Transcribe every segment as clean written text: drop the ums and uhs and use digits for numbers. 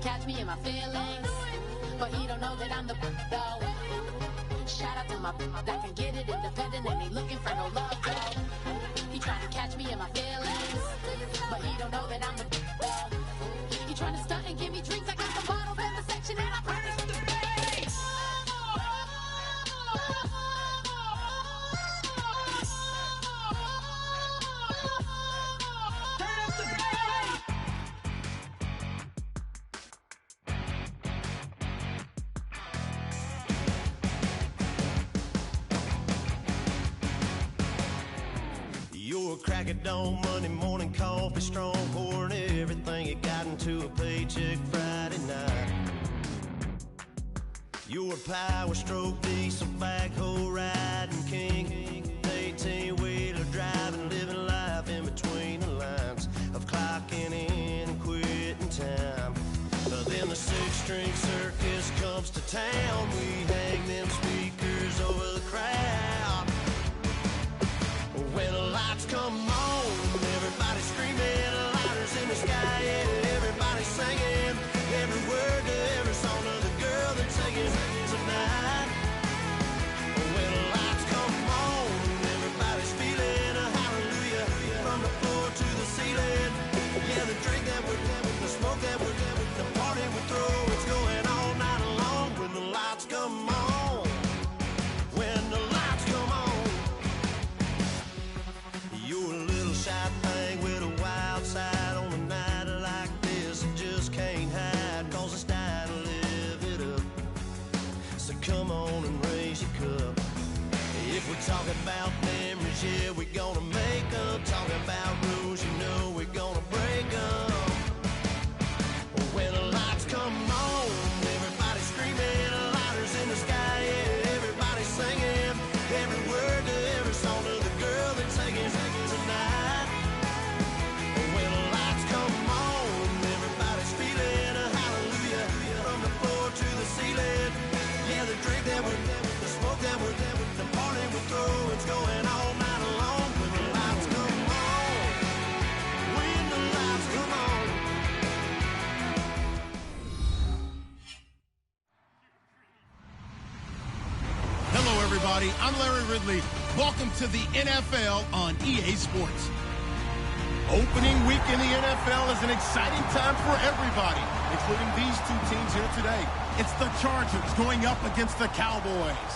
catch me in my feelings, but he don't know that I'm the though. Shout out to my that can get it independent and ain't looking for no love though. He trying to catch me in my feelings, but he don't know that I'm the though. He trying to stunt and give me drinks. I got the bottles in the section and I practice with the bass. You're a crack at dawn, Monday morning coffee, strong pouring everything you got into a paycheck Friday night. You're a power stroke, diesel backhoe riding king, 18-wheeler driving, living life in between the lines of clocking in and quitting time. Then the six-string circus comes to town. We hang them speakers over the crowd. When the lights come on, everybody's screaming, lighters in the sky, yeah, everybody's singing every word to every song of the girl that's singing tonight. When the lights come on, everybody's feeling a hallelujah from the floor to the ceiling. Yeah, the drink that we're having, the smoke that we're having, the party we throw, it's going all night long. When the lights come on, when the lights come on. You're a little shy thing with a wild side on a night like this. You just can't hide, cause it's time to live it up. So come on and raise your cup. If we're talking about memories, yeah, we're gonna make up. Talking about rules, you know we're gonna break up. When the lights come on, everybody's screaming, lighters in the sky, yeah, everybody's singing every word to every song of the girl that's singing tonight. When the lights come on, everybody's feeling a hallelujah from the floor to the ceiling. Yeah, the drink that we're having, the smoke that we're having, the party we throw, it's going all night long. When the lights come on, when the lights come on. Hello, everybody. I'm Larry Ridley. Welcome to the NFL on EA Sports. Opening week in the NFL is an exciting time for everybody, including these two teams here today. It's the Chargers going up against the Cowboys.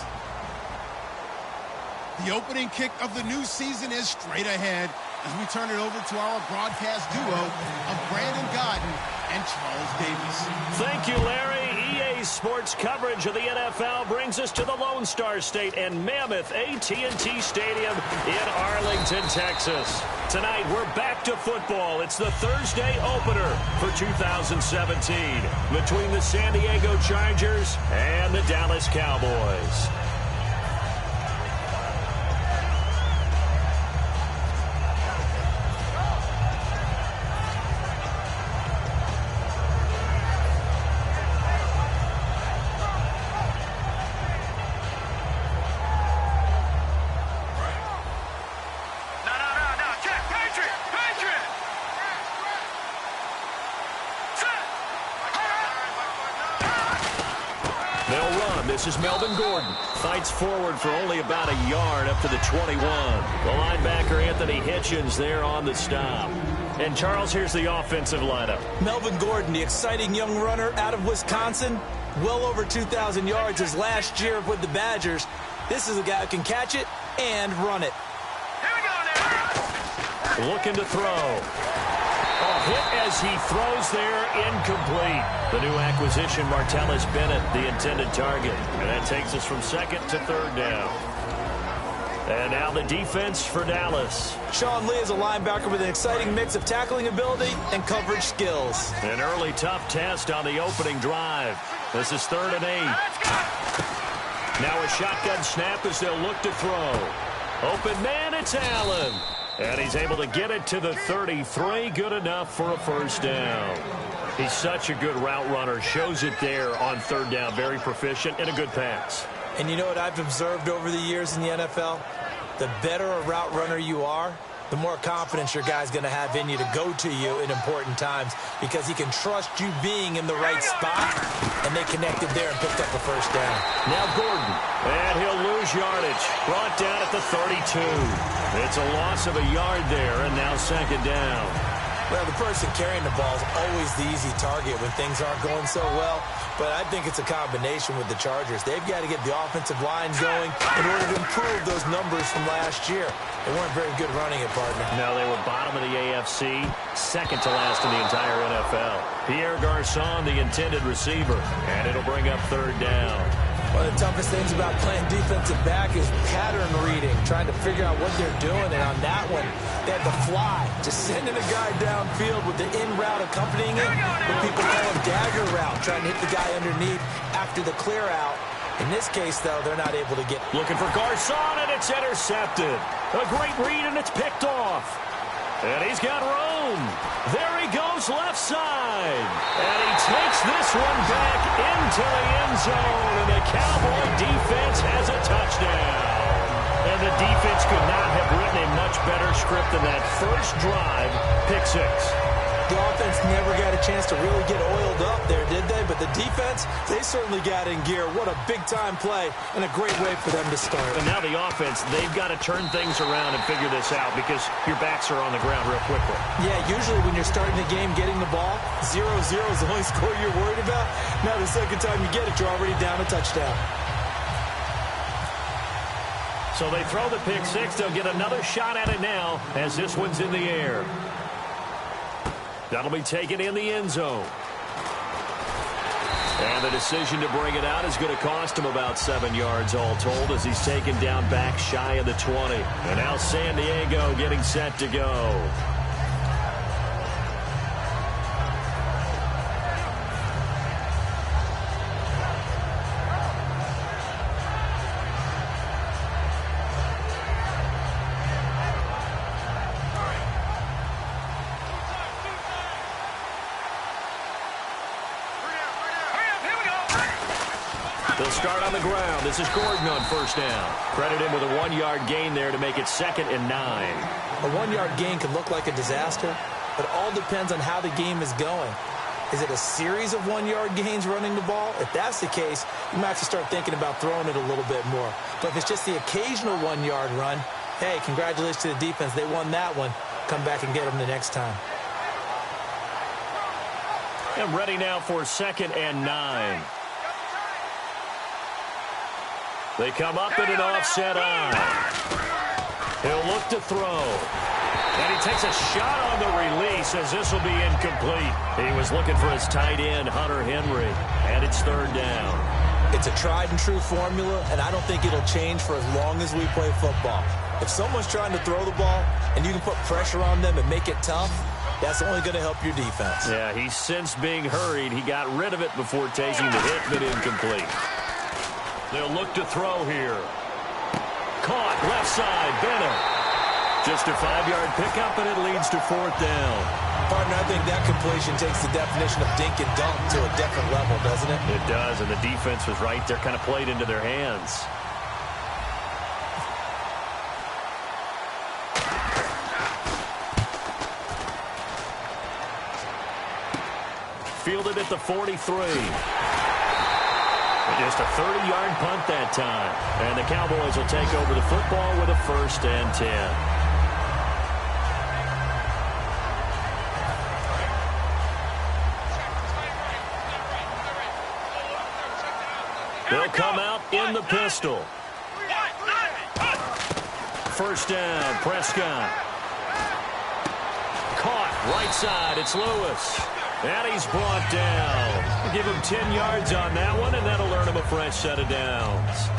The opening kick of the new season is straight ahead as we turn it over to our broadcast duo of Brandon Godden and Charles Davis. Thank you, Larry. EA Sports coverage of the NFL brings us to the Lone Star State and Mammoth AT&T Stadium in Arlington, Texas. Tonight, we're back to football. It's the Thursday opener for 2017 between the San Diego Chargers and the Dallas Cowboys. This is Melvin Gordon. Fights forward for only about a yard up to the 21. The linebacker Anthony Hitchens there on the stop. And Charles, here's the offensive lineup. Melvin Gordon, the exciting young runner out of Wisconsin. Well over 2,000 yards his last year with the Badgers. This is a guy who can catch it and run it. Here we go now. Looking to throw. A hit as he throws there, incomplete. The new acquisition, Martellus Bennett, the intended target. And that takes us from second to third down. And now the defense for Dallas. Sean Lee is a linebacker with an exciting mix of tackling ability and coverage skills. An early tough test on the opening drive. This is 3rd and 8. Now a shotgun snap as they'll look to throw. Open man, it's Allen. And he's able to get it to the 33. Good enough for a first down. He's such a good route runner. Shows it there on 3rd down. Very proficient and a good pass. And you know what I've observed over the years in the NFL? The better a route runner you are, the more confidence your guy's going to have in you to go to you in important times because he can trust you being in the right spot, and they connected there and picked up a first down. Now Gordon, and he'll lose yardage. Brought down at the 32. It's a loss of a yard there, and now second down. Well, the person carrying the ball is always the easy target when things aren't going so well, but I think it's a combination with the Chargers. They've got to get the offensive line going in order to improve those numbers from last year. They weren't very good running it, partner. No, they were bottom of the AFC, second to last in the entire NFL. Pierre Garçon, the intended receiver, and it'll bring up third down. One of the toughest things about playing defensive back is pattern reading, trying to figure out what they're doing. And on that one, they had the fly, just sending a guy downfield with the in route accompanying it. What people call a dagger route, trying to hit the guy underneath after the clear out. In this case, though, they're not able to get. Looking for Garçon, and it's intercepted. A great read, and it's picked off. And he's got room. There he goes left side. And he takes this one back into the end zone. And the Cowboy defense has a touchdown. And the defense could not have written a much better script than that first drive, pick six. The offense never got a chance to really get oiled up there, did they? But the defense, they certainly got in gear. What a big-time play and a great way for them to start. And now the offense, they've got to turn things around and figure this out because your backs are on the ground real quickly. Yeah, usually when you're starting the game getting the ball, 0-0 is the only score you're worried about. Now the second time you get it, you're already down a touchdown. So they throw the pick six. They'll get another shot at it now as this one's in the air. That'll be taken in the end zone. And the decision to bring it out is going to cost him about 7 yards all told as he's taken down back shy of the 20. And now San Diego getting set to go. They'll start on the ground. This is Gordon on first down. Credit him with a 1-yard gain there to make it 2nd and 9. A 1-yard gain can look like a disaster, but it all depends on how the game is going. Is it a series of 1-yard gains running the ball? If that's the case, you might have to start thinking about throwing it a little bit more. But if it's just the occasional 1-yard run, hey, congratulations to the defense. They won that one. Come back and get them the next time. And ready now for 2nd and 9. They come up in an offset eye. He'll look to throw. And he takes a shot on the release as this will be incomplete. He was looking for his tight end, Hunter Henry. And it's 3rd down. It's a tried and true formula, and I don't think it'll change for as long as we play football. If someone's trying to throw the ball and you can put pressure on them and make it tough, that's only going to help your defense. Yeah, he's since being hurried. He got rid of it before taking the hit, but incomplete. They'll look to throw here. Caught, left side, Bennett. Just a 5-yard pickup, and it leads to 4th down. Partner, I think that completion takes the definition of dink and dunk to a different level, doesn't it? It does, and the defense was right there, kind of played into their hands. Fielded at the 43. Just a 30-yard punt that time. And the Cowboys will take over the football with a 1st and 10. They'll come out in the pistol. 1st down, Prescott. Caught, right side, it's Lewis. And he's brought down. Give him 10 yards on that one, and that'll earn him a fresh set of downs.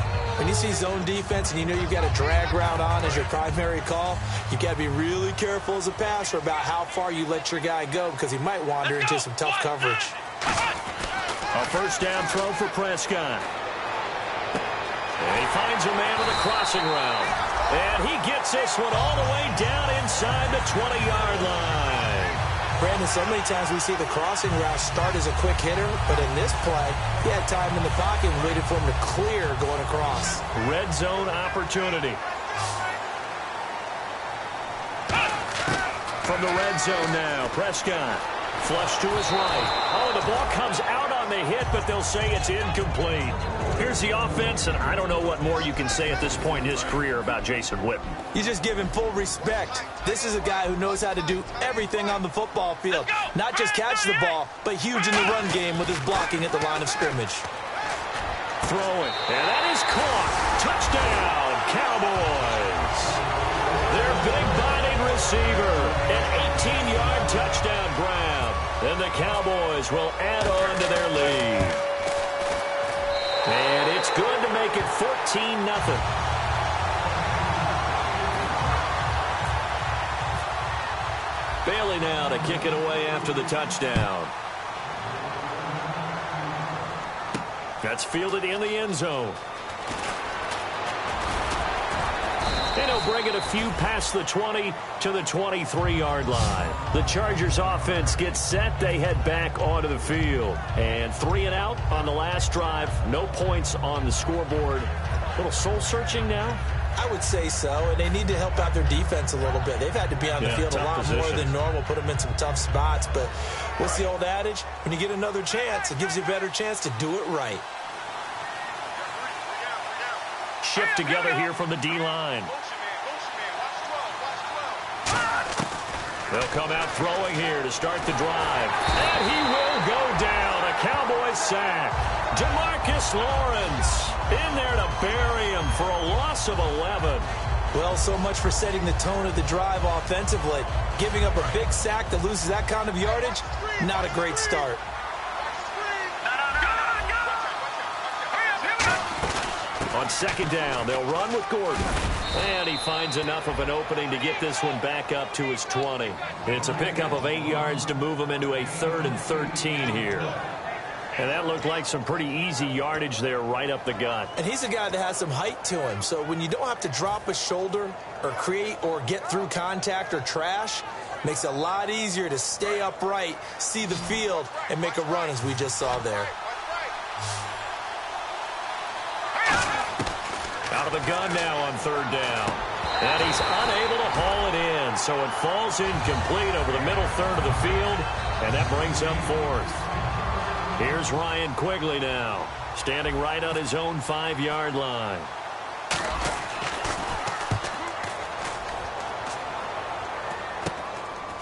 When you see zone defense and you know you've got a drag route on as your primary call, you've got to be really careful as a passer about how far you let your guy go because he might wander into some tough coverage. A 1st down throw for Prescott. And he finds a man with a crossing route. And he gets this one all the way down inside the 20-yard line. Brandon, so many times we see the crossing route start as a quick hitter, but in this play, he had time in the pocket and waited for him to clear going across. Red zone opportunity. from the red zone now. Prescott, flush to his right. Oh, the ball comes out on the hit, but they'll say it's incomplete. Here's the offense, and I don't know what more you can say at this point in his career about Jason Witten. You just give him full respect. This is a guy who knows how to do everything on the football field. Not just catch the ball, but huge in the run game with his blocking at the line of scrimmage. Throwing, and that is caught. Touchdown, Cowboys. Their big body receiver, an 18-yard touchdown grab. And the Cowboys will add on to their lead. And it's good to make it 14-0. Bailey now to kick it away after the touchdown. That's fielded in the end zone. And he'll bring it a few past the 20 to the 23-yard line. The Chargers offense gets set. They head back onto the field. And 3 and out on the last drive. No points on the scoreboard. A little soul-searching now? I would say so, and they need to help out their defense a little bit. They've had to be on the field a lot more than normal, put them in some tough spots. But what's the old adage? When you get another chance, it gives you a better chance to do it right. Shift together here from the D-line. They'll come out throwing here to start the drive. And he will go down. A Cowboys sack. DeMarcus Lawrence in there to bury him for a loss of 11. Well, so much for setting the tone of the drive offensively. Giving up a big sack that loses that kind of yardage, not a great start. On second down, they'll run with Gordon. And he finds enough of an opening to get this one back up to his 20. It's a pickup of 8 yards to move him into a 3rd and 13 here. And that looked like some pretty easy yardage there right up the gut. And he's a guy that has some height to him. So when you don't have to drop a shoulder or create or get through contact or trash, makes it a lot easier to stay upright, see the field, and make a run as we just saw there. Out of the gun now on 3rd down. And he's unable to haul it in. So it falls incomplete over the middle third of the field. And that brings up 4th. Here's Ryan Quigley now, standing right on his own 5-yard line.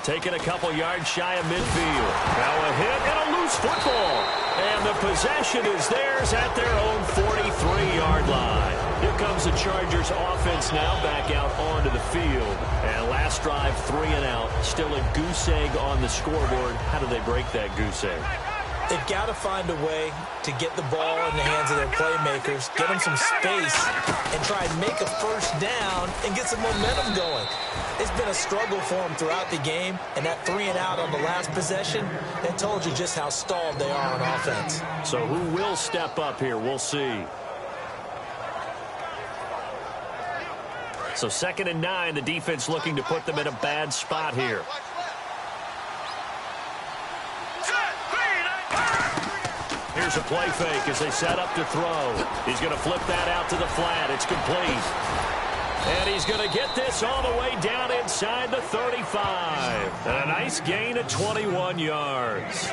Taking a couple yards shy of midfield. Now a hit and a loose football. And the possession is theirs at their own 43-yard line. Here comes the Chargers offense now back out onto the field. And last drive, 3 and out. Still a goose egg on the scoreboard. How do they break that goose egg? They've got to find a way to get the ball in the hands of their playmakers, get them some space, and try and make a first down and get some momentum going. It's been a struggle for them throughout the game, and that 3 and out on the last possession, that told you just how stalled they are on offense. So who will step up here? We'll see. So 2nd and 9, the defense looking to put them in a bad spot here. Here's a play fake as they set up to throw. He's going to flip that out to the flat. It's complete. And he's going to get this all the way down inside the 35. And a nice gain of 21 yards.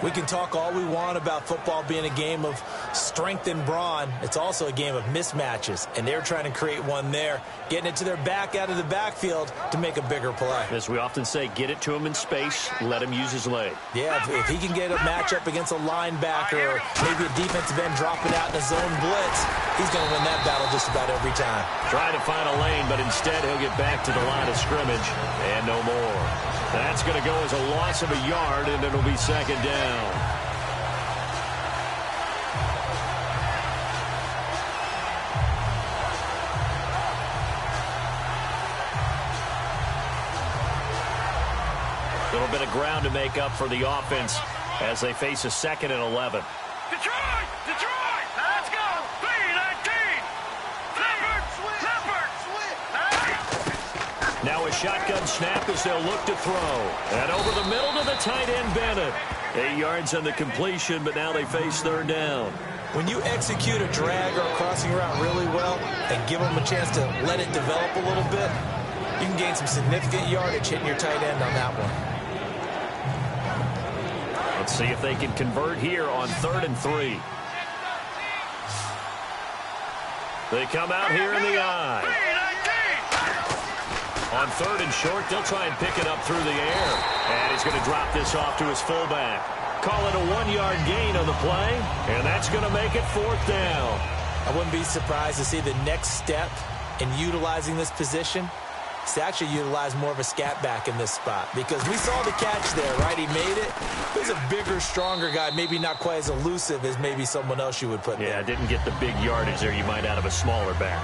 We can talk all we want about football being a game of strength and brawn. It's also a game of mismatches, and they're trying to create one there, getting it to their back out of the backfield to make a bigger play. As we often say, get it to him in space, let him use his leg. Yeah, if he can get a matchup against a linebacker or maybe a defensive end dropping out in a zone blitz, he's going to win that battle just about every time. Trying to find a lane, but instead he'll get back to the line of scrimmage and no more. That's going to go as a loss of a yard, and it'll be 2nd down. A little bit of ground to make up for the offense as they face a 2nd and 11. Detroit! Let's go! 3-19! Now a shotgun snap as they'll look to throw. And over the middle to the tight end, Bennett. 8 yards on the completion, but now they face 3rd down. When you execute a drag or a crossing route really well and give them a chance to let it develop a little bit, You can gain some significant yardage hitting your tight end on that one. Let's see if they can convert here on 3rd and 3. They come out here in the eye. On 3rd and short, they'll try and pick it up through the air. And he's going to drop this off to his fullback. Call it a 1-yard gain on the play, and that's going to make it 4th down. I wouldn't be surprised to see the next step in utilizing this position is to actually utilize more of a scat back in this spot, because we saw the catch there, right? He made it. He's a bigger, stronger guy, maybe not quite as elusive as maybe someone else you would put there. Yeah, didn't get the big yardage there you might out of a smaller back.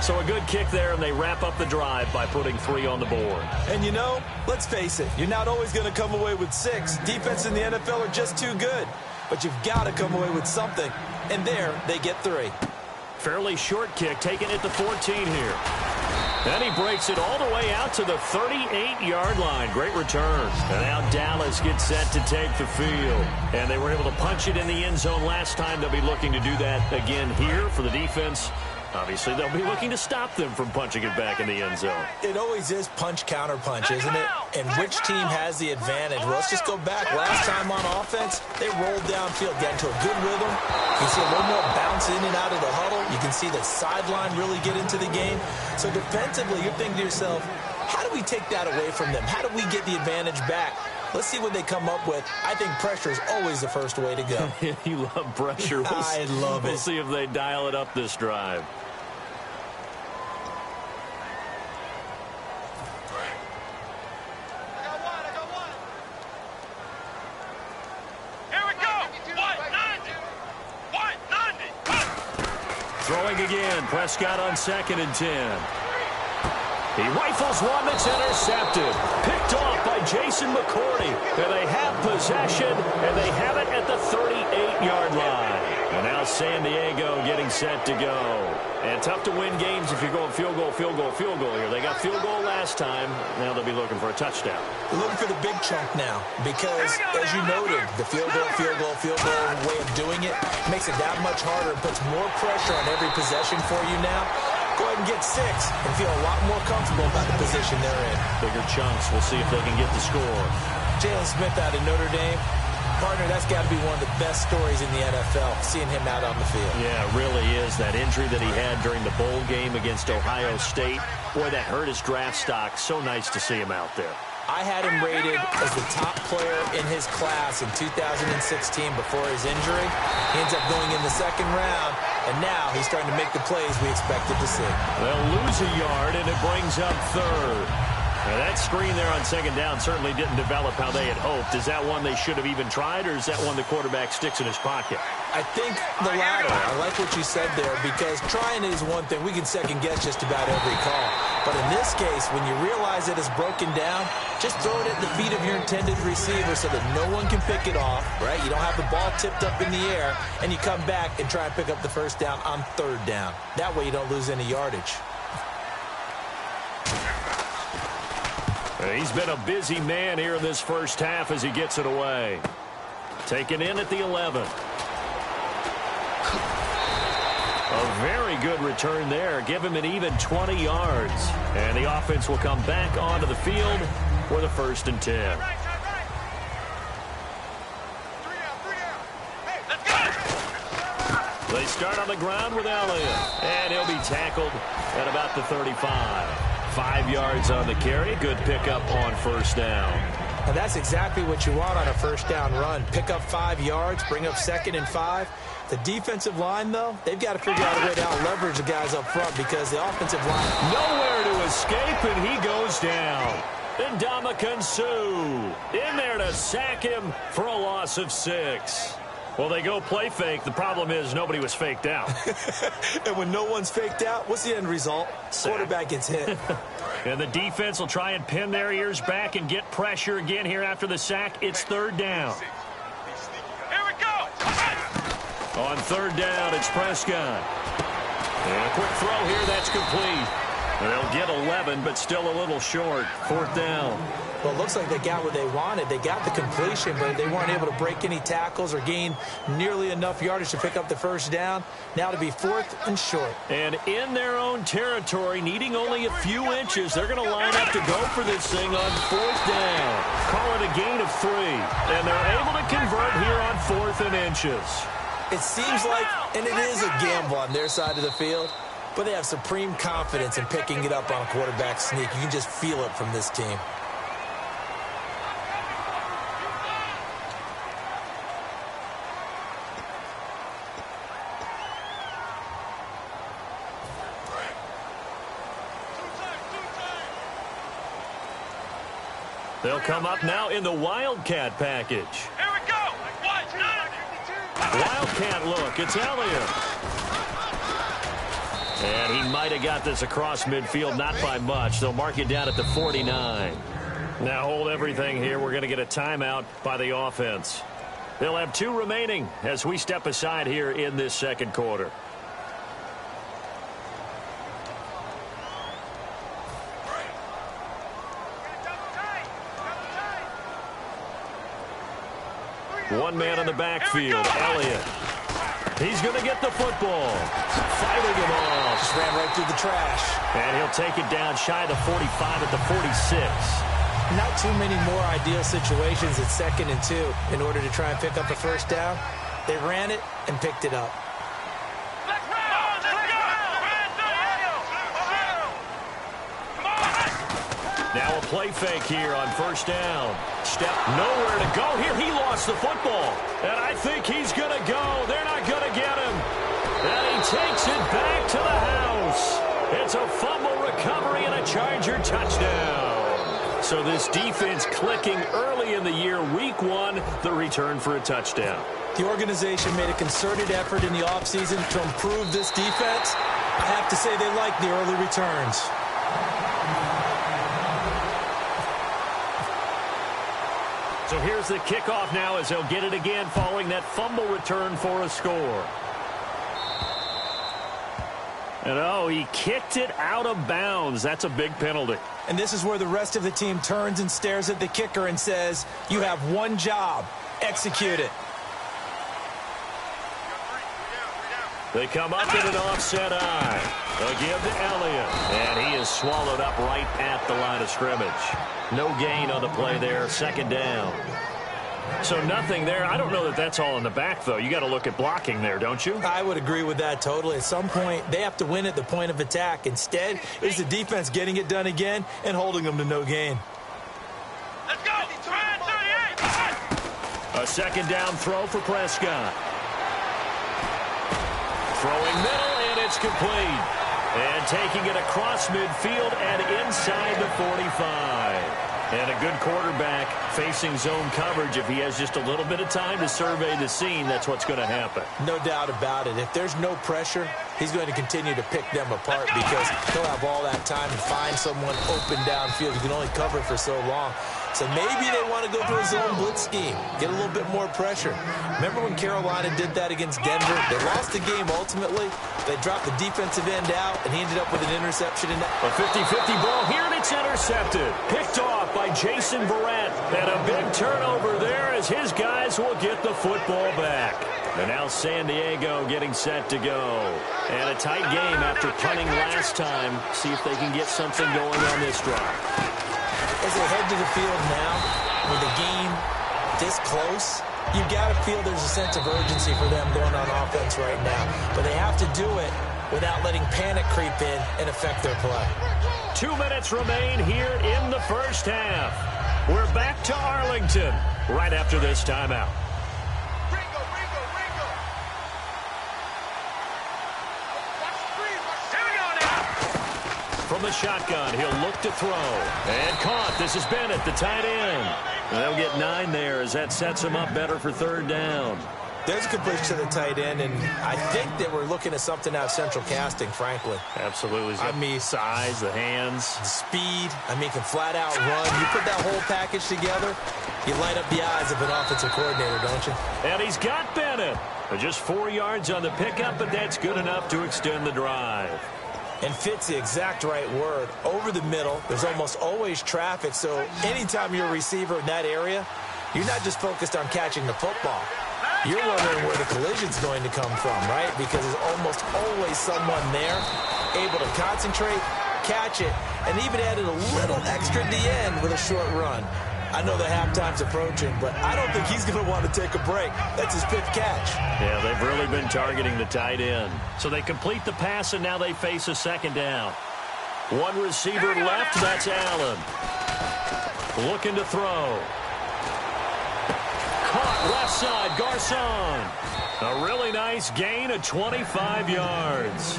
So a good kick there, and they wrap up the drive by putting 3 on the board. And you know, let's face it, you're not always going to come away with 6. Defense in the NFL are just too good. But you've got to come away with something. And there, they get 3. Fairly short kick, taking it to 14 here. And he breaks it all the way out to the 38-yard line. Great return. And now Dallas gets set to take the field. And they were able to punch it in the end zone last time. They'll be looking to do that again here for the defense. Obviously, they'll be looking to stop them from punching it back in the end zone. It always is punch-counter-punch, isn't it? And which team has the advantage? Well, let's just go back. Last time on offense, they rolled downfield, got into a good rhythm. You can see a little more bounce in and out of the huddle. You can see the sideline really get into the game. So defensively, you're thinking to yourself, how do we take that away from them? How do we get the advantage back? Let's see what they come up with. I think pressure is always the first way to go. You love pressure. I love it. We'll see if they dial it up this drive. Throwing again. Prescott on 2nd and 10. He rifles one that's intercepted. Picked off by Jason McCourty. And they have possession, and they have it at the 38-yard line. And now San Diego getting set to go. And tough to win games if you're going field goal here. They got field goal last time. Now they'll be looking for a touchdown. They're looking for the big chunk now because, as you noted, the field goal way of doing it makes it that much harder and puts more pressure on every possession for you now. Go ahead and get 6 and feel a lot more comfortable about the position they're in. Bigger chunks. We'll see if they can get the score. Jalen Smith out of Notre Dame. Partner, that's got to be one of the best stories in the NFL, seeing him out on the field. Yeah, it really is. That injury that he had during the bowl game against Ohio State, boy, that hurt his draft stock. So nice to see him out there. I had him rated as the top player in his class in 2016 before his injury. He ends up going in the 2nd round, and now he's starting to make the plays we expected to see. They'll lose a yard, and it brings up 3rd. Now that screen there on 2nd down certainly didn't develop how they had hoped. Is that one they should have even tried, or is that one the quarterback sticks in his pocket? I think the latter. I like what you said there, because trying is one thing. We can second-guess just about every call. But in this case, when you realize it is broken down, just throw it at the feet of your intended receiver so that no one can pick it off, right? You don't have the ball tipped up in the air, and you come back and try and pick up the 1st down on 3rd down. That way you don't lose any yardage. He's been a busy man here in this first half as he gets it away. Taken in at the 11. A very good return there. Give him an even 20 yards. And the offense will come back onto the field for the 1st and 10. They start on the ground with Elliott. And he'll be tackled at about the 35. 5 yards on the carry. Good pickup on 1st down. And that's exactly what you want on a 1st down run. Pick up 5 yards, bring up 2nd and 5. The defensive line, though, they've got to figure out a way to out-leverage the guys up front because the offensive line... Nowhere to escape, and he goes down. And Ndamukong Suh in there to sack him for a loss of 6. Well, they go play fake. The problem is nobody was faked out. And when no one's faked out, what's the end result? Quarterback gets hit. And the defense will try and pin their ears back and get pressure again here after the sack. It's 3rd down. Here we go. On 3rd down, it's Prescott. And a quick throw here, that's complete. They'll get 11, but still a little short. 4th down. Well, it looks like they got what they wanted. They got the completion, but they weren't able to break any tackles or gain nearly enough yardage to pick up the first down. Now to be 4th and short. And in their own territory, needing only a few inches, they're going to line up to go for this thing on 4th down. Call it a gain of 3. And they're able to convert here on 4th and inches. It seems like, and it is a gamble on their side of the field, but they have supreme confidence in picking it up on a quarterback sneak. You can just feel it from this team. They'll come up now in the Wildcat package. Here we go. Wildcat look. It's Elliott. And he might have got this across midfield, not by much. They'll mark it down at the 49. Now hold everything here. We're going to get a timeout by the offense. They'll have 2 remaining as we step aside here in this second quarter. One man in the backfield, Elliott. He's going to get the football. Fighting him off. Just ran right through the trash. And he'll take it down shy of the 45 at the 46. Not too many more ideal situations at 2nd and 2 in order to try and pick up a first down. They ran it and picked it up. Now a play fake here on 1st down. Step nowhere to go here. He lost the football. And I think he's going to go. They're not going to get him. And he takes it back to the house. It's a fumble recovery and a Charger touchdown. So this defense clicking early in the year. Week 1, the return for a touchdown. The organization made a concerted effort in the offseason to improve this defense. I have to say they like the early returns. So here's the kickoff now as they'll get it again following that fumble return for a score. And oh, he kicked it out of bounds. That's a big penalty. And this is where the rest of the team turns and stares at the kicker and says, you have one job. Execute it. They come up in an offset eye. They'll give to Elliott. And he is swallowed up right at the line of scrimmage. No gain on the play there. 2nd down. So nothing there. I don't know that that's all in the back, though. You got to look at blocking there, don't you? I would agree with that totally. At some point, they have to win at the point of attack. Instead, it's the defense getting it done again and holding them to no gain. Let's go. 38. A 2nd down throw for Prescott. Throwing middle, and it's complete. And taking it across midfield and inside the 45. And a good quarterback facing zone coverage. If he has just a little bit of time to survey the scene, that's what's going to happen. No doubt about it. If there's no pressure, he's going to continue to pick them apart because he'll have all that time to find someone open downfield. You can only cover for so long. So maybe they want to go to a zone blitz scheme, get a little bit more pressure. Remember when Carolina did that against Denver? They lost the game ultimately. They dropped the defensive end out, and he ended up with an interception. In that. A 50-50 ball here, and it's intercepted. Picked off by Jason Verrett. And a big turnover there as his guys will get the football back. And now San Diego getting set to go. And a tight game after punting last time. See if they can get something going on this drive. As they head to the field now, with the game this close, you've got to feel there's a sense of urgency for them going on offense right now. But they have to do it without letting panic creep in and affect their play. 2 minutes remain here in the first half. We're back to Arlington right after this timeout. From the shotgun, he'll look to throw. And caught. This is Bennett, the tight end. And they'll get 9 there as that sets him up better for 3rd down. There's a completion to the tight end, and I think that we're looking at something out of central casting, frankly. Absolutely. I mean, size, the hands. Speed. I mean, can flat out run. You put that whole package together, you light up the eyes of an offensive coordinator, don't you? And he's got Bennett. Just 4 yards on the pickup, but that's good enough to extend the drive. And fit's the exact right word. Over the middle, there's almost always traffic, so anytime you're a receiver in that area, you're not just focused on catching the football. You're wondering where the collision's going to come from, right? Because there's almost always someone there able to concentrate, catch it, and even added a little extra at the end with a short run. I know the halftime's approaching, but I don't think he's going to want to take a break. That's his 5th catch. Yeah, they've really been targeting the tight end. So they complete the pass, and now they face a 2nd down. One receiver left, that's Allen. Looking to throw. Caught left side, Garcon. A really nice gain of 25 yards.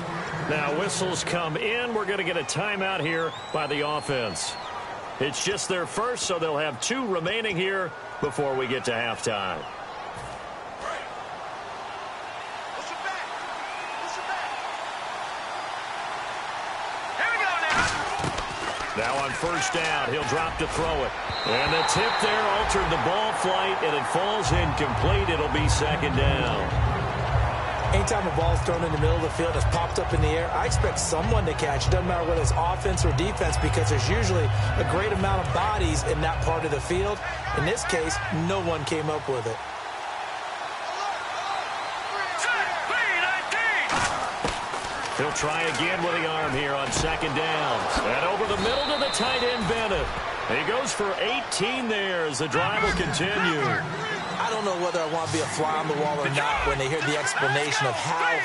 Now whistles come in. We're going to get a timeout here by the offense. It's just their first, so they'll have 2 remaining here before we get to halftime. Now on 1st down, he'll drop to throw it. And the tip there altered the ball flight, and it falls incomplete. It'll be 2nd down. Anytime a ball's thrown in the middle of the field, it's popped up in the air, I expect someone to catch. It doesn't matter whether it's offense or defense, because there's usually a great amount of bodies in that part of the field. In this case, no one came up with it. He'll try again with the arm here on 2nd down. And over the middle to the tight end, Bennett. He goes for 18 there as the drive will continue. I don't know whether I want to be a fly on the wall or not when they hear the explanation of how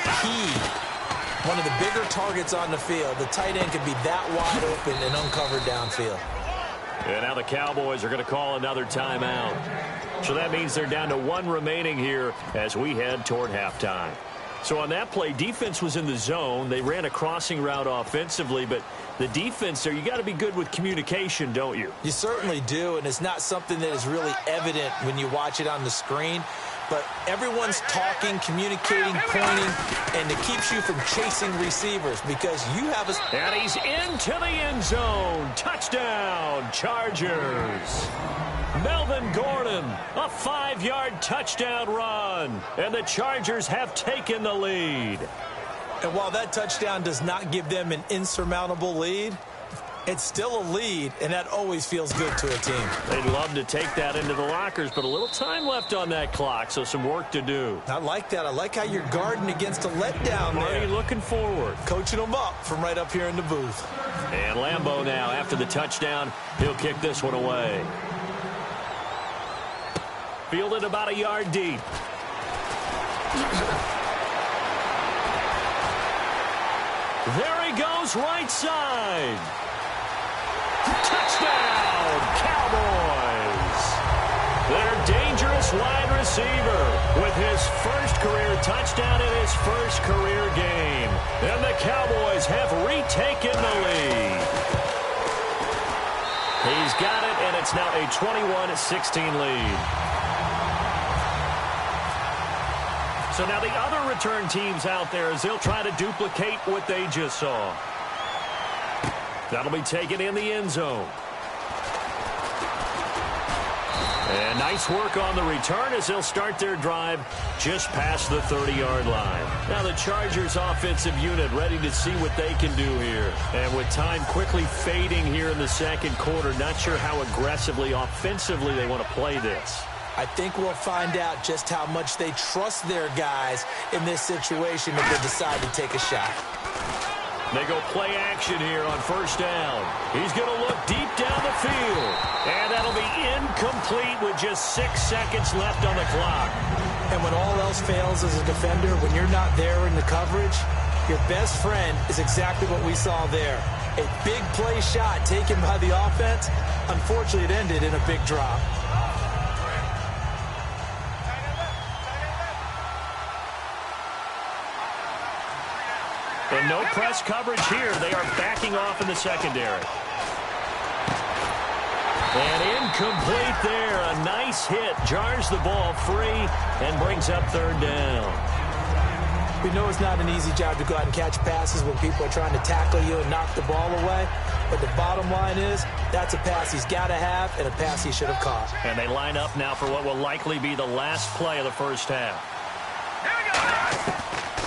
one of the bigger targets on the field, the tight end could be that wide open and uncovered downfield. And now the Cowboys are going to call another timeout. So that means they're down to 1 remaining here as we head toward halftime. So on that play, defense was in the zone. They ran a crossing route offensively, but the defense there, you got to be good with communication, don't you? You certainly do, and it's not something that is really evident when you watch it on the screen. But everyone's talking, communicating, pointing, and it keeps you from chasing receivers because you have a... And he's into the end zone. Touchdown, Chargers. Melvin Gordon, a 5-yard touchdown run. And the Chargers have taken the lead. And while that touchdown does not give them an insurmountable lead, it's still a lead, and that always feels good to a team. They'd love to take that into the lockers, but a little time left on that clock, so some work to do. I like that. I like how you're guarding against a letdown there. Already looking forward. Coaching them up from right up here in the booth. And Lambeau now, after the touchdown, he'll kick this one away. Fielded about a yard deep. There he goes, right side. Touchdown, Cowboys. Their dangerous wide receiver with his first career touchdown in his first career game. And the Cowboys have retaken the lead. He's got it, and it's now a 21-16 lead. So now the other return teams out there as they'll try to duplicate what they just saw. That'll be taken in the end zone. And nice work on the return as they'll start their drive just past the 30-yard line. Now the Chargers offensive unit ready to see what they can do here. And with time quickly fading here in the second quarter, not sure how aggressively, offensively they want to play this. I think we'll find out just how much they trust their guys in this situation if they decide to take a shot. They go play action here on 1st down. He's going to look deep down the field. And that'll be incomplete with just 6 seconds left on the clock. And when all else fails as a defender, when you're not there in the coverage, your best friend is exactly what we saw there. A big play shot taken by the offense. Unfortunately, it ended in a big drop. And no press coverage here. They are backing off in the secondary. And incomplete there. A nice hit. Jars the ball free and brings up 3rd down. We know it's not an easy job to go out and catch passes when people are trying to tackle you and knock the ball away. But the bottom line is, that's a pass he's got to have and a pass he should have caught. And they line up now for what will likely be the last play of the first half. Here we go.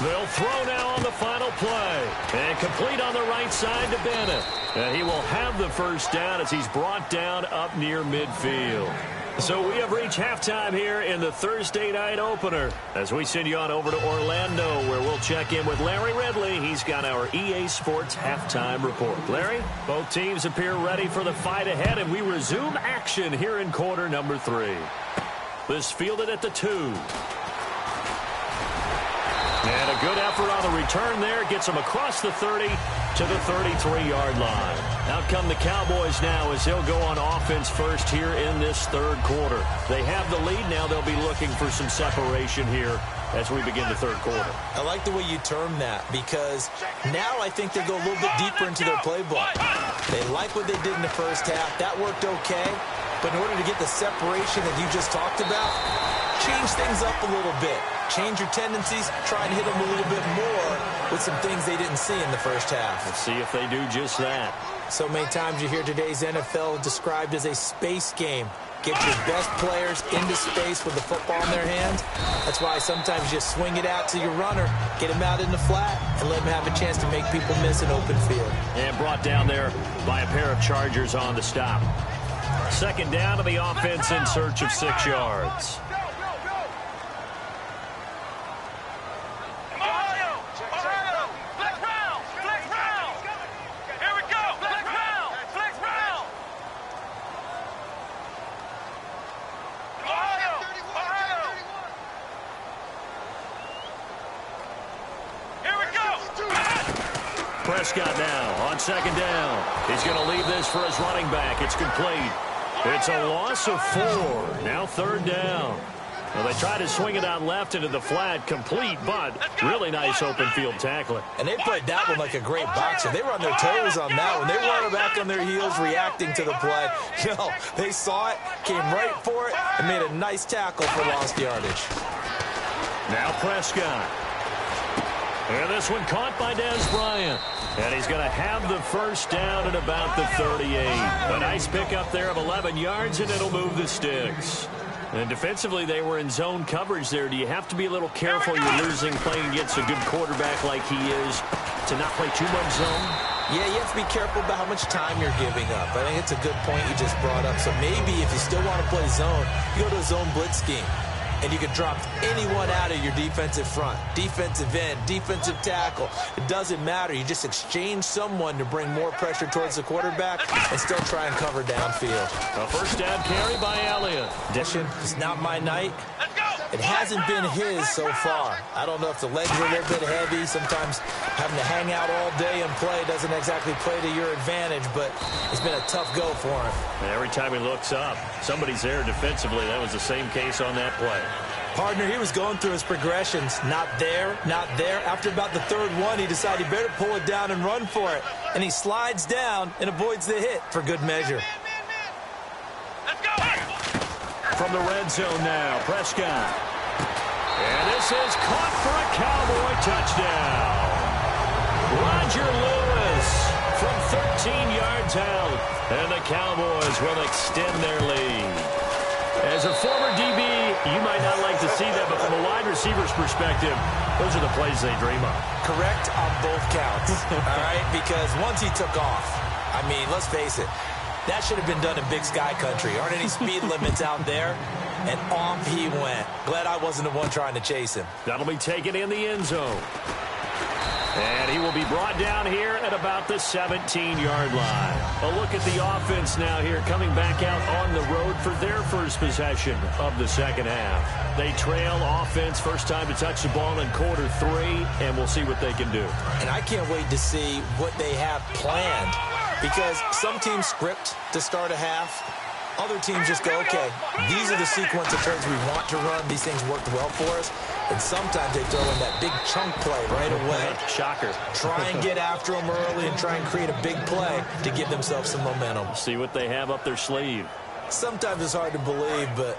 They'll throw now on the final play. And complete on the right side to Bennett. And he will have the first down as he's brought down up near midfield. So we have reached halftime here in the Thursday night opener as we send you on over to Orlando, where we'll check in with Larry Ridley. He's got our EA Sports halftime report. Larry, both teams appear ready for the fight ahead, and we resume action here in quarter number 3. This fielded at the 2. And a good effort on the return there. Gets him across the 30 to the 33-yard line. Out come the Cowboys now as they'll go on offense first here in this third quarter. They have the lead. Now they'll be looking for some separation here as we begin the third quarter. I like the way you term that, because now I think they go a little bit deeper into their playbook. They like what they did in the first half. That worked okay. But in order to get the separation that you just talked about, change things up a little bit. Change your tendencies, try and hit them a little bit more with some things they didn't see in the first half. Let's see if they do just that. So many times you hear today's NFL described as a space game. Get your best players into space with the football in their hands. That's why sometimes you just swing it out to your runner, get him out in the flat, and let him have a chance to make people miss an open field. And brought down there by a pair of Chargers on the stop. Second down to the offense in search of 6 yards. Prescott now on second down. He's going to leave this for his running back. It's complete. It's a loss of 4. Now third down. Well, they tried to swing it out left into the flat, complete, but really nice open field tackling. And they played that one like a great boxer. They were on their toes on that one. They were back on their heels reacting to the play. They saw it, came right for it, and made a nice tackle for lost yardage. Now Prescott. And this one caught by Dez Bryant. And he's going to have the first down at about the 38. A nice pickup there of 11 yards, and it'll move the sticks. And defensively, they were in zone coverage there. Do you have to be a little careful? You're losing playing against a good quarterback like he is to not play too much zone? Yeah, you have to be careful about how much time you're giving up. I think it's a good point you just brought up. So maybe if you still want to play zone, you go to a zone blitz scheme. And you can drop anyone out of your defensive front, defensive end, defensive tackle. It doesn't matter. You just exchange someone to bring more pressure towards the quarterback and still try and cover downfield. A first down carry by Elliott. It's not my night. It hasn't been his so far. I don't know if the legs are a little bit heavy. Sometimes having to hang out all day and play doesn't exactly play to your advantage, but it's been a tough go for him. And every time he looks up, somebody's there defensively. That was the same case on that play. Partner, he was going through his progressions. Not there, not there. After about the third one, he decided he better pull it down and run for it. And he slides down and avoids the hit for good measure. Let's go! From the red zone now, Prescott. And this is caught for a Cowboy touchdown. Roger Lewis from 13 yards out. And the Cowboys will extend their lead. As a former DB, you might not like to see that, but from a wide receiver's perspective, those are the plays they dream of. Correct on both counts, all right? Because once he took off, I mean, let's face it, that should have been done in Big Sky Country. Aren't any speed limits out there? And off he went. Glad I wasn't the one trying to chase him. That'll be taken in the end zone. And he will be brought down here at about the 17-yard line. A look at the offense now here, coming back out on the road for their first possession of the second half. They trail offense, first time to touch the ball in quarter 3, and we'll see what they can do. And I can't wait to see what they have planned, because some teams script to start a half. Other teams just go, okay, these are the sequence of plays we want to run. These things worked well for us. And sometimes they throw in that big chunk play right away. Shocker. Try and get after them early and try and create a big play to give themselves some momentum. See what they have up their sleeve. Sometimes it's hard to believe, but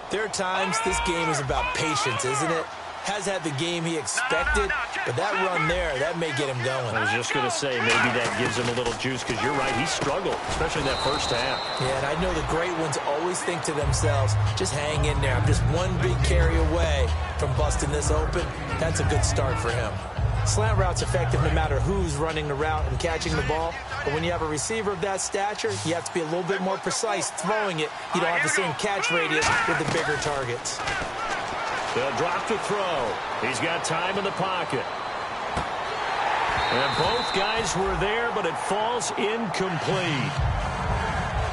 there are times this game is about patience, isn't it? has had the game he expected, but that run there, that may get him going. I was just going to say, maybe that gives him a little juice, because you're right, he struggled, especially in that first half. Yeah, and I know the great ones always think to themselves, just hang in there. I'm just one big carry away from busting this open. That's a good start for him. Slant route's effective no matter who's running the route and catching the ball. But when you have a receiver of that stature, you have to be a little bit more precise throwing it. You don't have the same catch radius with the bigger targets. They'll drop to throw. He's got time in the pocket. And both guys were there, but it falls incomplete.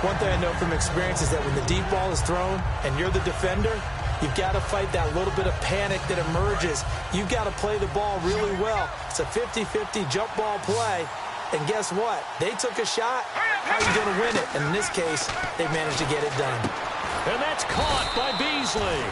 One thing I know from experience is that when the deep ball is thrown and you're the defender, you've got to fight that little bit of panic that emerges. You've got to play the ball really well. It's a 50-50 jump ball play. And guess what? They took a shot. How are you going to win it? And in this case, they managed to get it done. And that's caught by Beasley.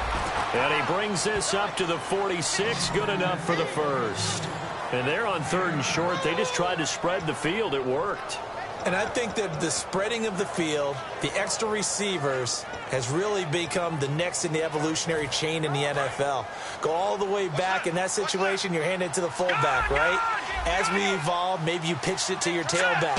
And he brings this up to the 46. Good enough for the first. And they're on 3rd and short. They just tried to spread the field. It worked. And I think that the spreading of the field, the extra receivers, has really become the next in the evolutionary chain in the NFL. Go all the way back in that situation, you're handed it to the fullback, right? As we evolve, maybe you pitched it to your tailback.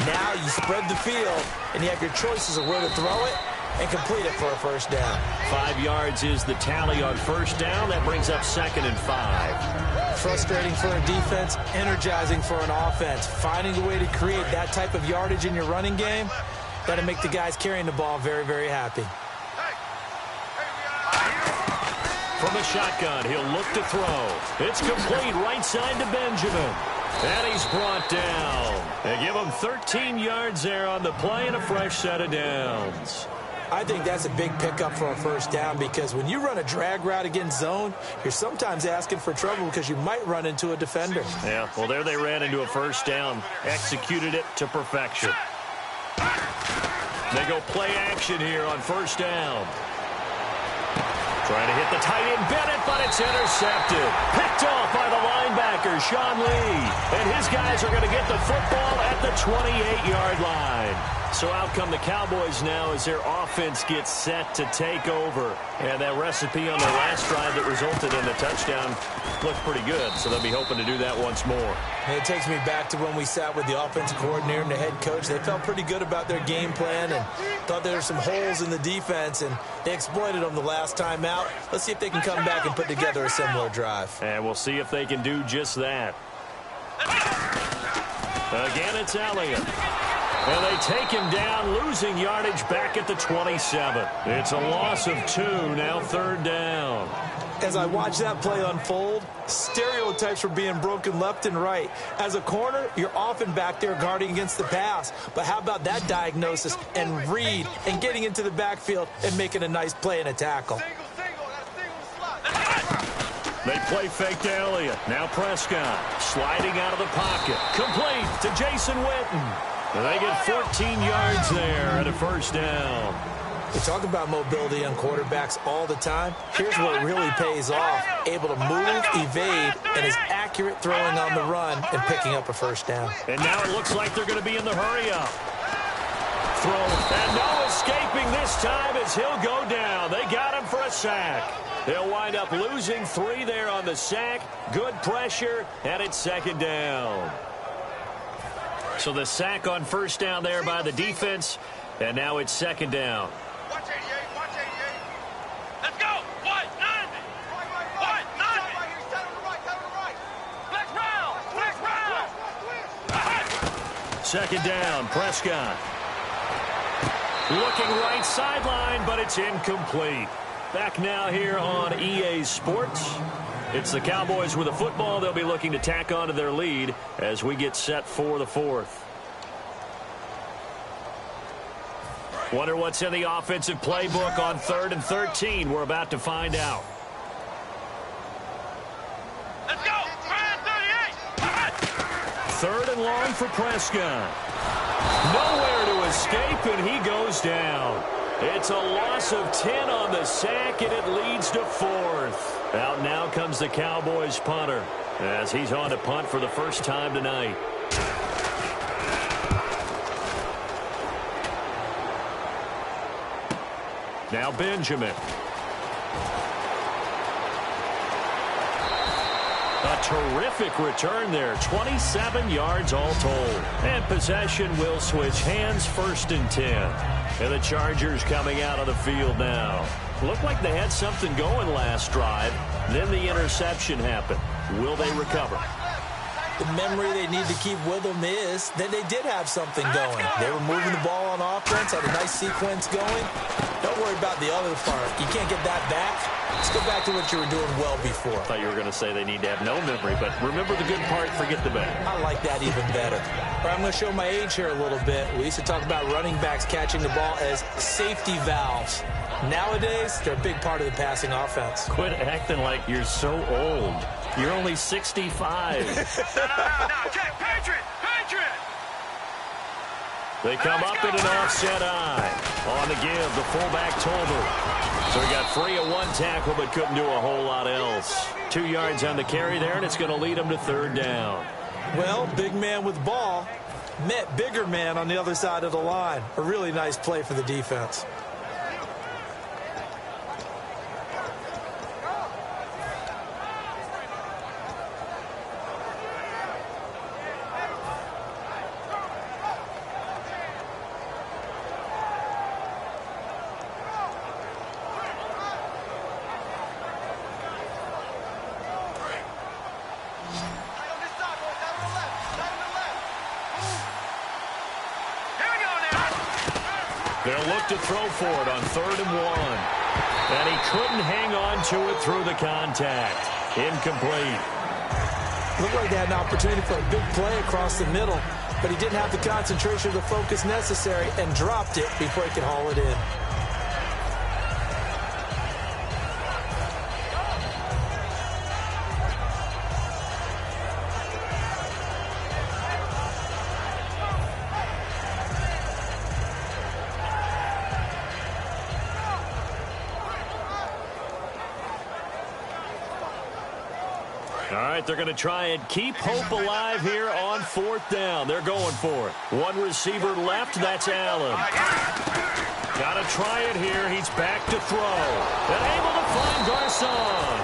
Now you spread the field, and you have your choices of where to throw it and complete it for a first down. 5 yards is the tally on first down. That brings up 2nd and 5. Frustrating for a defense, energizing for an offense. Finding a way to create that type of yardage in your running game, got to make the guys carrying the ball very, very happy. From the shotgun, he'll look to throw. It's complete right side to Benjamin. And he's brought down. They give him 13 yards there on the play and a fresh set of downs. I think that's a big pickup for a first down, because when you run a drag route against zone, you're sometimes asking for trouble because you might run into a defender. Yeah, well, there they ran into a first down, executed it to perfection. They go play action here on first down. Trying to hit the tight end Bennett, but it's intercepted. Picked off by the linebacker, Sean Lee. And his guys are going to get the football at the 28-yard line. So out come the Cowboys now as their offense gets set to take over. And that recipe on their last drive that resulted in a touchdown looked pretty good. So they'll be hoping to do that once more. And it takes me back to when we sat with the offensive coordinator and the head coach. They felt pretty good about their game plan and thought there were some holes in the defense, and they exploited them the last time out. Let's see if they can come back and put together a similar drive. And we'll see if they can do just that. Again, it's Elliott. And they take him down, losing yardage back at the 27. It's a loss of 2, now 3rd down. As I watch that play unfold, stereotypes were being broken left and right. As a corner, you're often back there guarding against the pass. But how about that diagnosis and read and getting into the backfield and making a nice play and a tackle? They play fake to Elliott. Now Prescott sliding out of the pocket. Complete to Jason Witten. They get 14 yards there at a first down. We talk about mobility on quarterbacks all the time. Here's what really pays off. Able to move, evade, and is accurate throwing on the run and picking up a first down. And now it looks like they're going to be in the hurry-up. Throw, and no escaping this time as he'll go down. They got him for a sack. They'll wind up losing 3 there on the sack. Good pressure, and it's 2nd down. So the sack on first down there by the defense, and now it's 2nd down. Watch 88, watch 88. Let's go. What? 90. What? 90. Flex round. Flex round. 2nd down, Prescott. Looking right sideline, but it's incomplete. Back now here on EA Sports. It's the Cowboys with the football. They'll be looking to tack on to their lead as we get set for the 4th. Wonder what's in the offensive playbook on 3rd and 13. We're about to find out. Let's go. 3rd and long for Prescott. Nowhere to escape, and he goes down. It's a loss of 10 on the sack, and it leads to 4th. Out now comes the Cowboys punter as he's on to punt for the first time tonight. Now Benjamin. A terrific return there. 27 yards all told. And possession will switch hands, 1st and 10. And the Chargers coming out of the field now. Looked like they had something going last drive. Then the interception happened. Will they recover? The memory they need to keep with them is that they did have something going. They were moving the ball on offense, had a nice sequence going. Don't worry about the other part. You can't get that back. Let's go back to what you were doing well before. I thought you were going to say they need to have no memory, but remember the good part, forget the bad. I like that even better. All right, I'm going to show my age here a little bit. We used to talk about running backs catching the ball as safety valves. Nowadays, they're a big part of the passing offense. Quit acting like you're so old. You're only 65. No, Jack, Patriot! They come up in an offset eye. On the give, the fullback Tolbert. So he got free of one tackle, but couldn't do a whole lot else. 2 yards on the carry there, and it's going to lead him to 3rd down. Well, big man with ball met bigger man on the other side of the line. A really nice play for the defense. They'll look to throw for it on 3rd and 1. And he couldn't hang on to it through the contact. Incomplete. Looked like they had an opportunity for a big play across the middle, but he didn't have the concentration or the focus necessary and dropped it before he could haul it in. All right, they're going to try and keep hope alive here on 4th down. They're going for it. One receiver left, that's Allen. Got to try it here. He's back to throw. And able to find Garcon.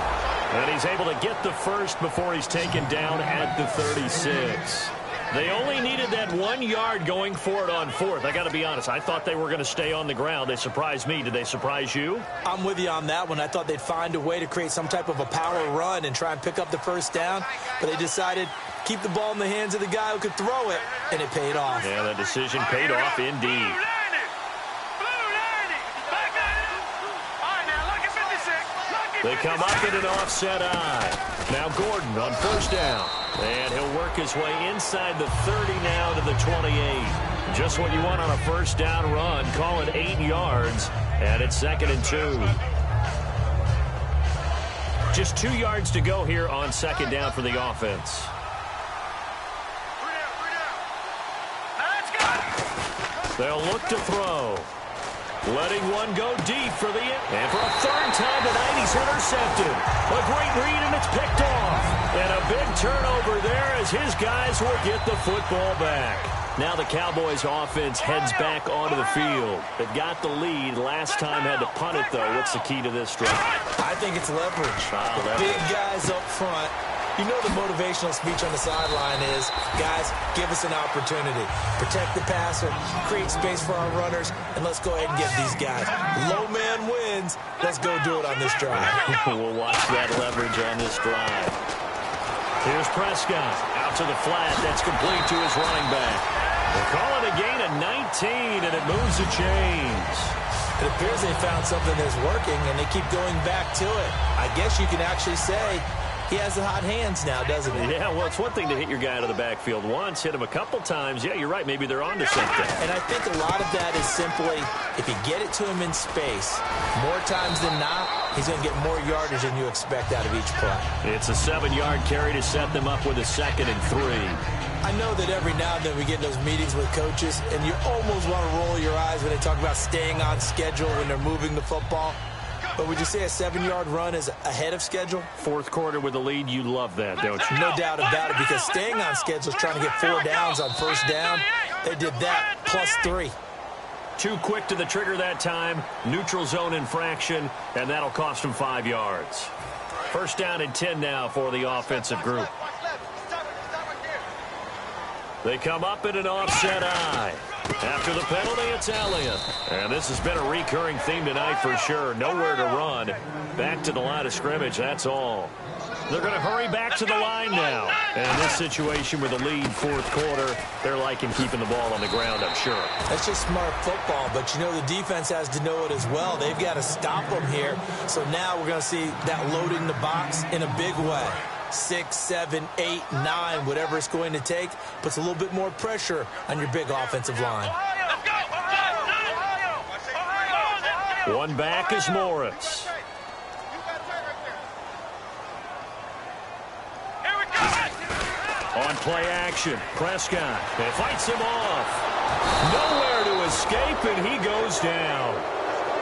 And he's able to get the first before he's taken down at the 36. They only needed that 1 yard going for it on 4th. I got to be honest, I thought they were going to stay on the ground. They surprised me. Did they surprise you? I'm with you on that one. I thought they'd find a way to create some type of a power run and try and pick up the first down, but they decided keep the ball in the hands of the guy who could throw it, and it paid off. Yeah, the decision paid off indeed. They come up in an offset eye. Now Gordon on 1st down. And he'll work his way inside the 30 now to the 28. Just what you want on a 1st down run. Call it 8 yards. And it's 2nd and 2. Just 2 yards to go here on 2nd down for the offense. They'll look to throw. Letting one go deep for the end. And for a 3rd time tonight, he's intercepted. A great read, and it's picked off. And a big turnover there as his guys will get the football back. Now the Cowboys offense heads back onto the field. They've got the lead. Last time had to punt it, though. What's the key to this drive? I think it's leverage. The big guys up front. You know the motivational speech on the sideline is, guys, give us an opportunity. Protect the passer, create space for our runners, and let's go ahead and get these guys. Low man wins. Let's go do it on this drive. We'll watch that leverage on this drive. Here's Prescott out to the flat. That's complete to his running back. They'll call it a gain of 19, and it moves the chains. It appears they found something that's working, and they keep going back to it. I guess you can actually say he has the hot hands now, doesn't he? Yeah, well, it's one thing to hit your guy out of the backfield once, hit him a couple times. Yeah, you're right. Maybe they're onto something. And I think a lot of that is simply, if you get it to him in space, more times than not, he's going to get more yardage than you expect out of each play. It's a 7-yard carry to set them up with a 2nd and 3. I know that every now and then we get in those meetings with coaches, and you almost want to roll your eyes when they talk about staying on schedule when they're moving the football. But would you say a 7-yard run is ahead of schedule? 4th quarter with the lead, you love that, don't you? No doubt about it, because staying on schedule is trying to get 4 downs on 1st down. They did that plus 3. Too quick to the trigger that time. Neutral zone infraction, and that'll cost them 5 yards. First down and 10 now for the offensive group. They come up in an offset eye. After the penalty, it's Elliott. And this has been a recurring theme tonight for sure. Nowhere to run. Back to the line of scrimmage, that's all. They're going to hurry back to the line now. And in this situation with the lead fourth quarter, they're liking keeping the ball on the ground, I'm sure. That's just smart football, but you know the defense has to know it as well. They've got to stop them here. So now we're going to see that loading the box in a big way. 6, 7, 8, 9, whatever it's going to take, puts a little bit more pressure on your big offensive line. One back is Morris. On play action, Prescott. It fights him off. Nowhere to escape, and he goes down.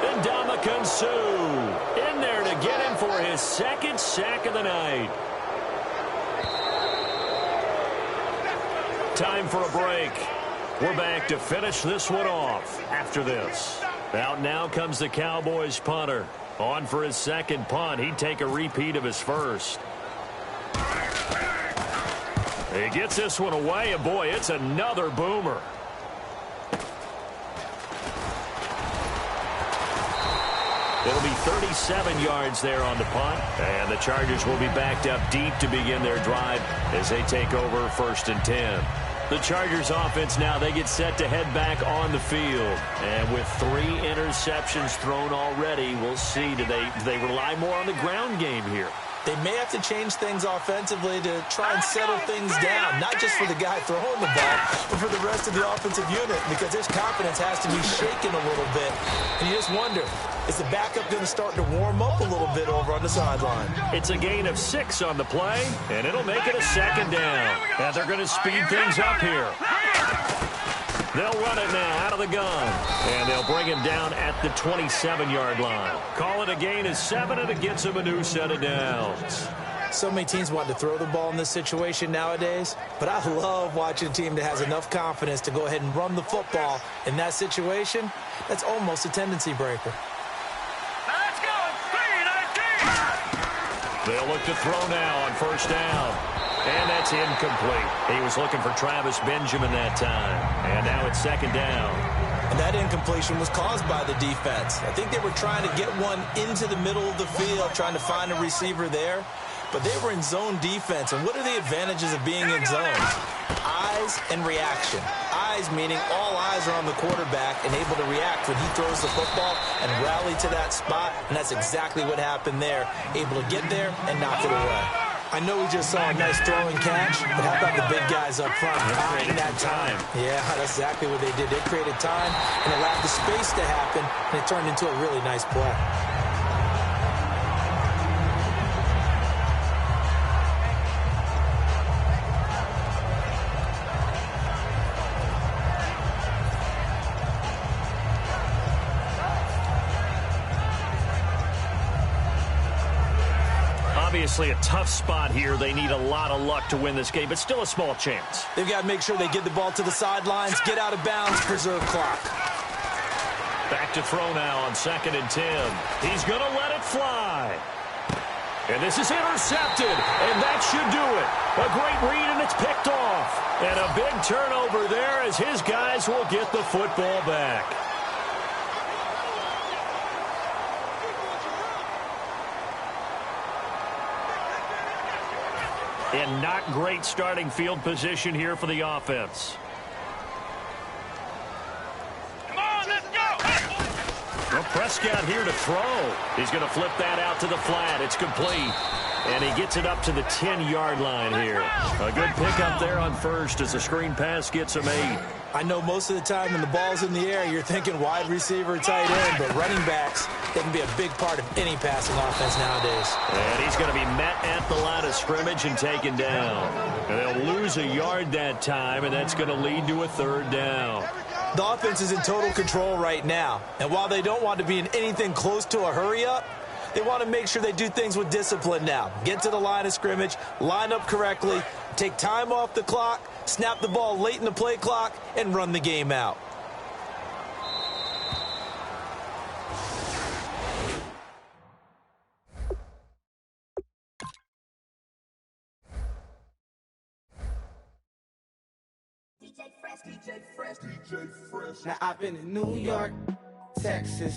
And Ndamukong Suh in there to get him for his second sack of the night. Time for a break. We're back to finish this one off after this. Out now comes the Cowboys punter. On for his second punt. He'd take a repeat of his first. He gets this one away, and boy, it's another boomer. It'll be 37 yards there on the punt, and the Chargers will be backed up deep to begin their drive as they take over 1st and 10. The Chargers offense now, they get set to head back on the field. And with 3 interceptions thrown already, we'll see, do they rely more on the ground game here? They may have to change things offensively to try and settle things down, not just for the guy throwing the ball, but for the rest of the offensive unit, because his confidence has to be shaken a little bit. And you just wonder, is the backup going to start to warm up a little bit over on the sideline? It's a gain of 6 on the play, and it'll make it a second down. And they're going to speed things up here. They'll run it now out of the gun, and they'll bring him down at the 27-yard line. Call it a gain of 7, and it gets him a new set of downs. So many teams want to throw the ball in this situation nowadays, but I love watching a team that has enough confidence to go ahead and run the football. In that situation, that's almost a tendency breaker. Let's go! 3-19! They'll look to throw now on first down. And that's incomplete. He was looking for Travis Benjamin that time. And now it's second down. And that incompletion was caused by the defense. I think they were trying to get one into the middle of the field, trying to find a receiver there. But they were in zone defense. And what are the advantages of being in zone? Eyes and reaction. Eyes meaning all eyes are on the quarterback and able to react when he throws the football and rally to that spot. And that's exactly what happened there. Able to get there and knock it away. I know we just saw a nice throwing catch, but how about the big guys up front buying that time? Yeah, that's exactly what they did. They created time and allowed the space to happen, and it turned into a really nice play. Obviously a tough spot here. They need a lot of luck to win this game, but still a small chance. They've got to make sure they get the ball to the sidelines, get out of bounds, preserve clock. Back to throw now on 2nd and 10. He's going to let it fly. And this is intercepted, and that should do it. A great read, and it's picked off. And a big turnover there as his guys will get the football back. And not great starting field position here for the offense. Come on, let's go! Well, Prescott here to throw. He's going to flip that out to the flat. It's complete. And he gets it up to the 10-yard line here. A good pickup there on first as the screen pass gets him 8. I know most of the time when the ball's in the air, you're thinking wide receiver, tight end, but running backs, they can be a big part of any passing offense nowadays. And he's going to be met at the line of scrimmage and taken down. And they'll lose a yard that time, and that's going to lead to a 3rd down. The offense is in total control right now. And while they don't want to be in anything close to a hurry-up, they want to make sure they do things with discipline now. Get to the line of scrimmage, line up correctly, take time off the clock, snap the ball late in the play clock, and run the game out. Now I've been in New York, Texas.